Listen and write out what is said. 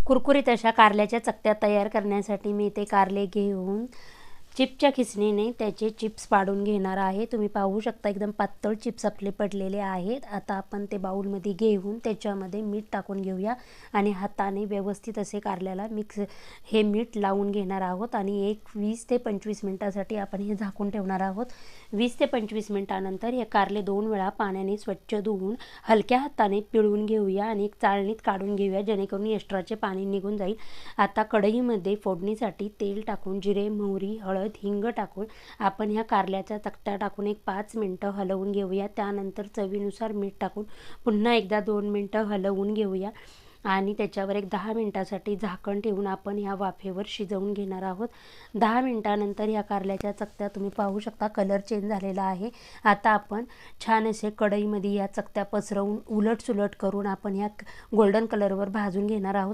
कुरकुरीत अशा कारल्याच्या चकत्या तयार करण्यासाठी मी इथे कारले घेऊन चिप्सच्या खिसणीने त्याचे चिप्स पाडून घेणार आहे। तुम्ही पाहू शकता एकदम पातळ चिप्स आपले पडलेले आहेत। आता आपण ते बाउलमध्ये घेऊन त्याच्यामध्ये मीठ टाकून घेऊया आणि हाताने व्यवस्थित असे कारल्याला हे मीठ लावून घेणार आहोत आणि 20 ते 25 मिनिटांसाठी आपण हे झाकून ठेवणार आहोत। 20 ते 25 मिनिटांनंतर हे कारले 2 वेळा पाण्याने स्वच्छ धुवून हलक्या हाताने पिळून घेऊया आणि एक चाळणीत काढून घेऊया, जेणेकरून एक्स्ट्राचे पाणी निघून जाईल। आता कढईमध्ये फोडणीसाठी तेल टाकून जिरे, मोहरी, हळद, हिंग टाकून आपण ह्या कारल्याच्या चकत्या टाकून एक 5 मिनिटं हलवून घेऊया। त्यानंतर चवीनुसार मीठ टाकून पुन्हा एकदा 2 मिनिटं हलवून घेऊया आणि त्याच्यावर एक 10 मिनिटांसाठी झाकण ठेवून आपण ह्या वाफेवर शिजवून घेणार आहोत। 10 मिनिटांनंतर ह्या कारल्याच्या चकत्या तुम्ही पाहू शकता कलर चेंज झालेला आहे। आता आपण छान असे कढईमध्ये या चकत्या पसरवून उलट सुलट करून आपण ह्या गोल्डन कलरवर भाजून घेणार आहोत।